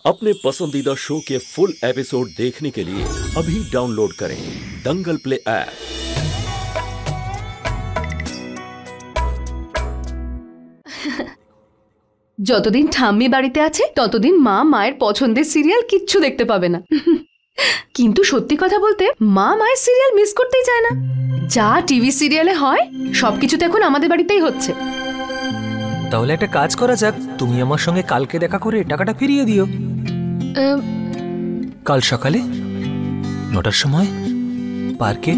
अपने पसंदीदा शो के फुल एपिसोड देखने के लिए अभी डाउनलोड करें दंगल प्ले ऐप। যতদিন ঠাম্মি বাড়িতে আছে ততদিন মা মায়ের পছন্দের সিরিয়াল কিচ্ছু দেখতে পাবে না। কিন্তু সত্যি কথা বলতে মা মায়ের সিরিয়াল মিস করতেই চায় না। যা টিভি সিরিয়ালে হয় সবকিছু তো এখন আমাদের বাড়িতেই হচ্ছে। তাহলে একটা কাজ করা যাক, তুমি আমার সঙ্গে কালকে দেখা করে টাকাটা ফিরিয়ে দিও। কাল সকালে 9টার সময় পার্কে।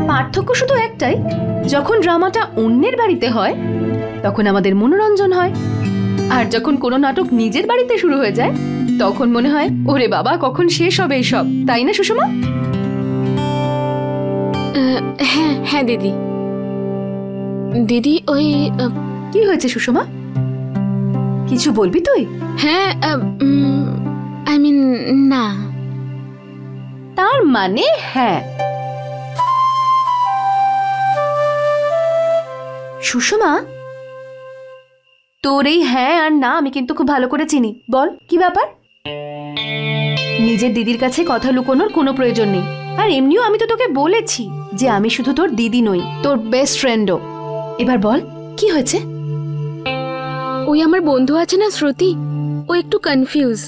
পার্থক্য শুধু একটাই, যখন ড্রামাটা অন্যের বাড়িতে হয় তখন আমাদের মনোরঞ্জন হয়, আর যখন কোনো নাটক নিজের বাড়িতে শুরু হয়ে যায় তখন মনে হয় ওরে বাবা কখন শেষ হবে এইসব, তাই না সুষমা? হ্যাঁ হ্যাঁ দিদি। দিদি ওই কি হয়েছে সুষমা, কিছু বলবি তুই? হ্যাঁ আই মিন না। তার মানে হ্যাঁ। সুষমা, তোর এই হ্যাঁ আর না আমি কিন্তু খুব ভালো করে চিনি। বল কি ব্যাপার? নিজের দিদির কাছে কথা লুকোনোর কোনো প্রয়োজন নেই। আর এমনিও আমি তো তোকে বলেছি যে আমি শুধু তোর দিদি নই, তোর বেস্ট ফ্রেন্ডও। এবার বল কি হয়েছে? ওই আমার বন্ধু আছে না শ্রুতি, ও একটু কনফিউজ।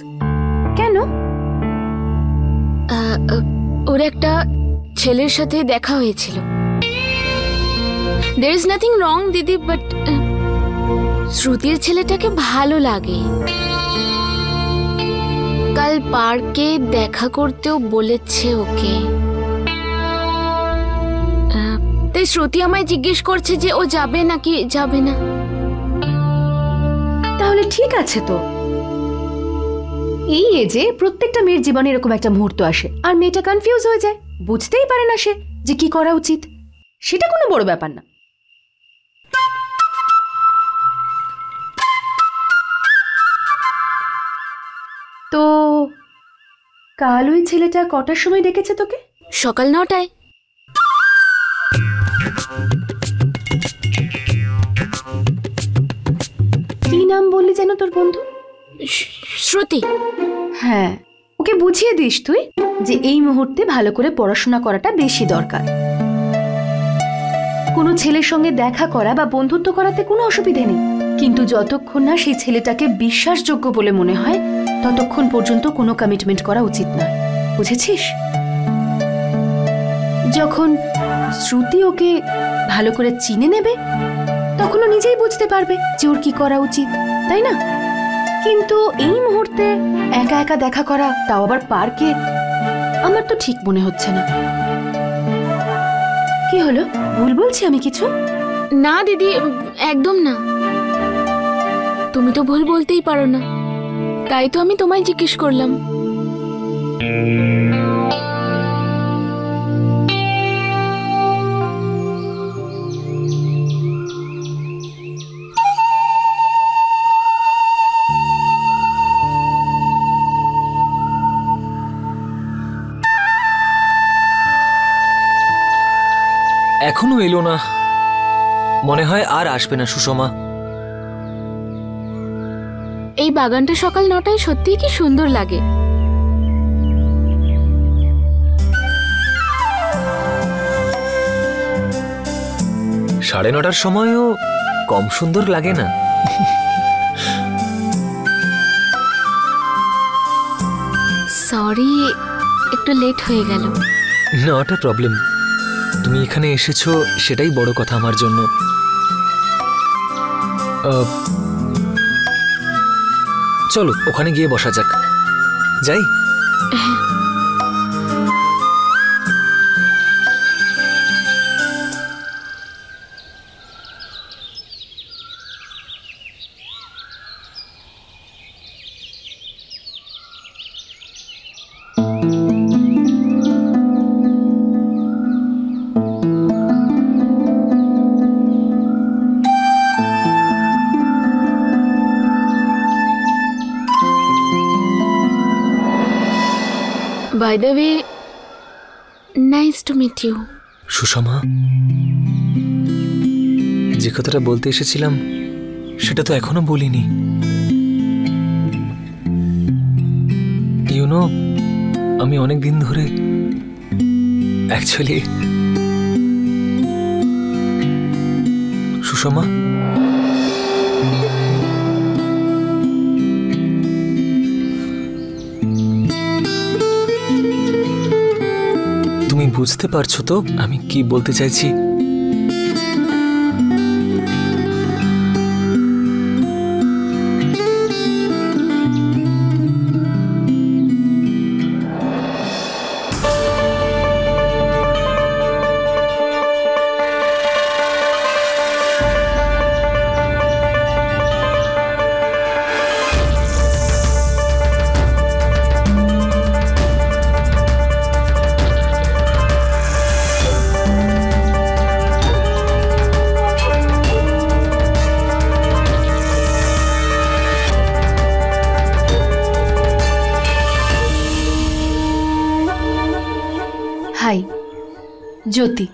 কেন? ওর একটা ছেলের সাথে দেখা হয়েছিল। There is nothing wrong দিদি, বাট শ্রুতির ছেলেটাকে ভালো লাগে। কাল পার্কে দেখা করতেও বলেছে ওকে। তাই শ্রুতি আমায় জিজ্ঞেস করছে যে ও যাবে নাকি যাবে না। তাহলে ঠিক আছে তো। এই এজে প্রত্যেকটা মেয়ের জীবনে এরকম একটা মুহূর্ত আসে আর মেয়েটা কনফিউজ হয়ে যায়, বুঝতেই পারে না সে যে কি করা উচিত। সেটা কোনো বড় ব্যাপার না। তো কাল ওই ছেলেটা কটার সময় ডেকেছে তোকে? সকাল 9টায়। কি নাম বললি যেন তোর বন্ধু? শ্রুতি। হ্যাঁ, ওকে বুঝিয়ে দিস তুই যে এই মুহূর্তে ভালো করে পড়াশোনা করাটা বেশি দরকার। কোনো ছেলের সঙ্গে দেখা করা বা বন্ধুত্ব করাতে কোনো অসুবিধে নেই, কিন্তু যতক্ষণ না সেই ছেলেটাকে বিশ্বাসযোগ্য বলে মনে হয় ততক্ষণ পর্যন্ত কোনো কমিটমেন্ট করা উচিত নয়, বুঝেছিস? যখন শ্রুতি ওকে ভালো করে চিনে নেবে তখন ও নিজেই বুঝতে পারবে যে ওর কি করা উচিত, তাই না? কিন্তু এই মুহূর্তে একা একা দেখা করা, তাও আবার পার্কে, আমার তো ঠিক মনে হচ্ছে না। কি হলো, ভুল বলছি আমি কিছু? না দিদি, একদম না। তুমি তো ভুল বলতেই পারো না, তাই তো আমি তোমায় জিজ্ঞেস করলাম। এখনো এলো না, মনে হয় আর আসবে না সুষমা। এই বাগানটা সকাল 9টায় সত্যিই কি সুন্দর লাগে। 9:30টার সময়ও কম সুন্দর লাগে না। সরি, একটু লেট হয়ে গেল। নট আ প্রবলেম, তুমি এখানে এসেছো সেটাই বড় কথা আমার জন্য। চলো ওখানে গিয়ে বসা যাক, যাই। By the way, nice to meet you. Sushma, যে কথাটা বলতে এসেছিলাম সেটা তো এখনো বলিনি। ইউনো, আমি অনেক দিন ধরে অ্যাকচুয়ালি সুষমা, তুমি বুঝতে পারছো তো আমি কি বলতে চাইছি? হাই, জ্যোতি,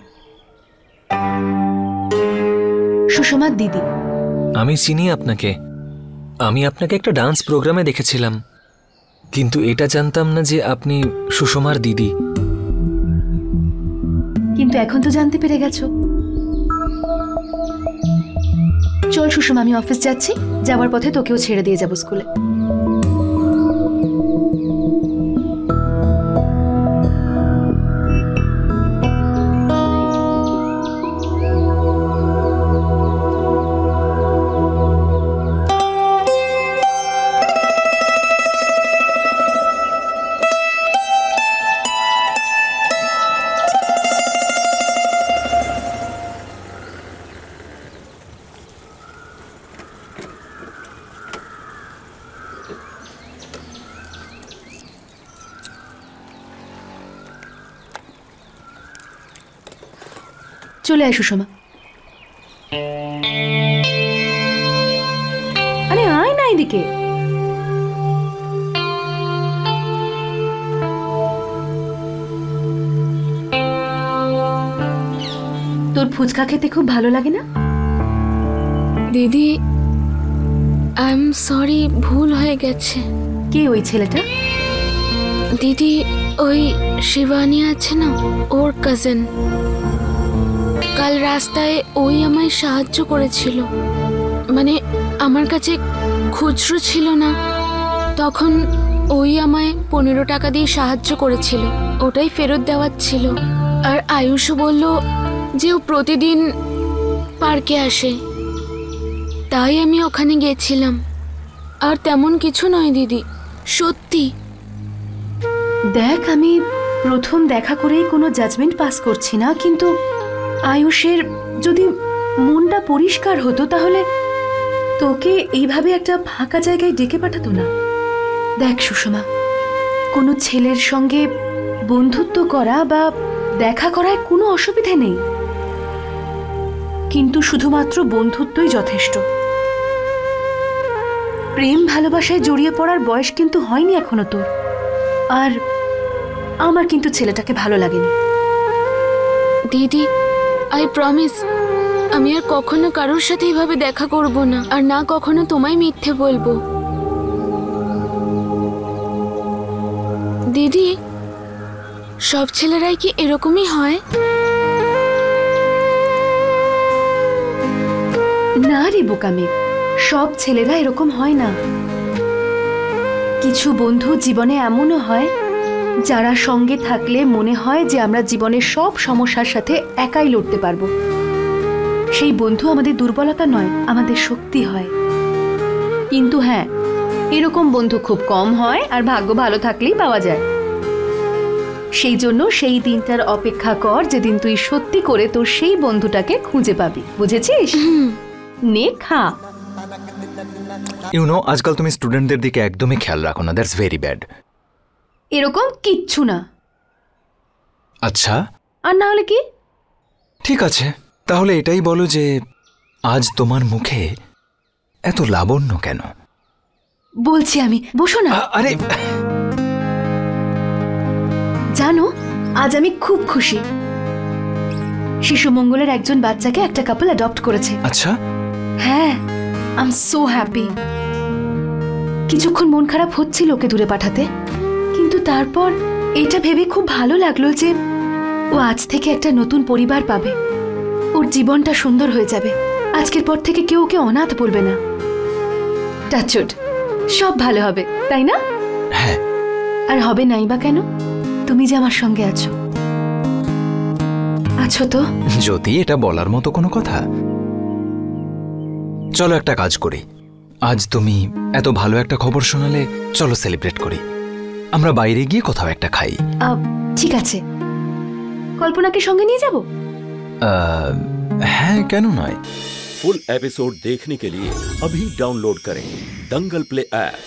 সুষমার দিদি। আমি চিনি আপনাকে। আমি আপনাকে একটা ডান্স প্রোগ্রামে দেখেছিলাম, কিন্তু এটা জানতাম না যে আপনি সুষমার দিদি। কিন্তু এখন তো জানতে পেরে গেছো। চল সুষমা, আমি অফিস যাচ্ছি, যাওয়ার পথে তোকেও ছেড়ে দিয়ে যাবো স্কুলে। চলে আয় সুষমা। আরে আয় না এদিকে। তোর ফুচকা খেতে খুব ভালো লাগে না? দিদি, আই এম সরি, ভুল হয়ে গেছে। কে ওই ছেলেটা? দিদি, ওই শিবানী আছে না, ওর কাজিন। কাল রাস্তায় ওই আমায় সাহায্য করেছিল। মানে আমার কাছে খুচরো ছিল না, তখন ওই আমায় 15 টাকা দিয়ে সাহায্য করেছিল, ওটাই ফেরত দেওয়ার ছিল। আর আয়ুষও বলল যে ও প্রতিদিন পার্কে আসে, তাই আমি ওখানে গেছিলাম। আর তেমন কিছু নয় দিদি, সত্যি। দেখ, আমি প্রথম দেখা করেই কোনো জাজমেন্ট পাস করছি না, কিন্তু আয়ুষের যদি মনটা পরিষ্কার হতো তাহলে তোকে এইভাবে একটা ফাঁকা জায়গায় ডেকে পাঠাতো না। দেখ সুষমা, কোনো ছেলের সঙ্গে বন্ধুত্ব করা বা দেখা করায় কোনো অসুবিধে নেই, কিন্তু শুধুমাত্র বন্ধুত্বই যথেষ্ট। প্রেম ভালোবাসায় জড়িয়ে পড়ার বয়স কিন্তু হয়নি এখনো তোর। আর আমার কিন্তু ছেলেটাকে ভালো লাগেনি। দিদি, আই প্রমিস, আমি আর কখনো কারোর সাথে এইভাবে দেখা করব না, আর না কখনো তোমায় মিথ্যে বলবো। দিদি, সব ছেলেরাই কি এরকমই হয়? না রে বোকামে, সব ছেলেরা এরকম হয় না। কিছু বন্ধু জীবনে এমনও হয় যারা সঙ্গে থাকলে মনে হয় যে আমরা জীবনের সব সমস্যার সাথে একাই লড়তে পারবো। সেই বন্ধু আমাদের দুর্বলতা নয়, আমাদের শক্তি হয়। কিন্তু হ্যাঁ, এরকম বন্ধু খুব কম হয়, আর ভাগ্য ভালো থাকলেই পাওয়া যায়। সেই জন্য সেই দিনটার অপেক্ষা কর যেদিন তুই সত্যি করে তোর সেই বন্ধুটাকে খুঁজে পাবি, বুঝেছিস? নে খা। ইউনো, আজকাল তুমি স্টুডেন্টদের দিকে একদমই খেয়াল রাখো না, দ্যাটস ভেরি ব্যাড। এরকম কিচ্ছু না। আচ্ছা, আর না হলে কি? ঠিক আছে, তাহলে এটাই বলো যে আজ তোমার মুখে এত লাবণ্য কেন? বলছি আমি, বসো না। আরে জানো, আজ আমি খুব খুশি। শিশু মঙ্গলের একজন বাচ্চাকে একটা কাপল অ্যাডপ্ট করেছে। আচ্ছা, হ্যাঁ, আই এম সো হ্যাপি। কিছুক্ষণ মন খারাপ হচ্ছিল ওকে দূরে পাঠাতে, কিন্তু তারপর এটা ভেবে খুব ভালো লাগলো যে ও আজ থেকে একটা নতুন পরিবার পাবে, ওর জীবনটা সুন্দর হয়ে যাবে। আজকের পর থেকে কেউ ওকে অনাথ বলবে না। টাচউড, সব ভালো হবে, তাই না? হ্যাঁ। আর হবে নাই বা কেন? তুমি যে আমার সঙ্গে আছো, আছো তো। যদি এটা বলার মতো কোনো কথা। চলো একটা কাজ করি, আজ তুমি এত ভালো একটা খবর শোনালে, চলো সেলিব্রেট করি। আমরা বাইরে গিয়ে কোথাও একটা খাই। ঠিক আছে, কল্পনাকে সঙ্গে নিয়ে যাব। হ্যাঁ, কেন নয়। फुल एपिसोड देखने के लिए अभी डाउनलोड करें दंगल प्ले ऐप।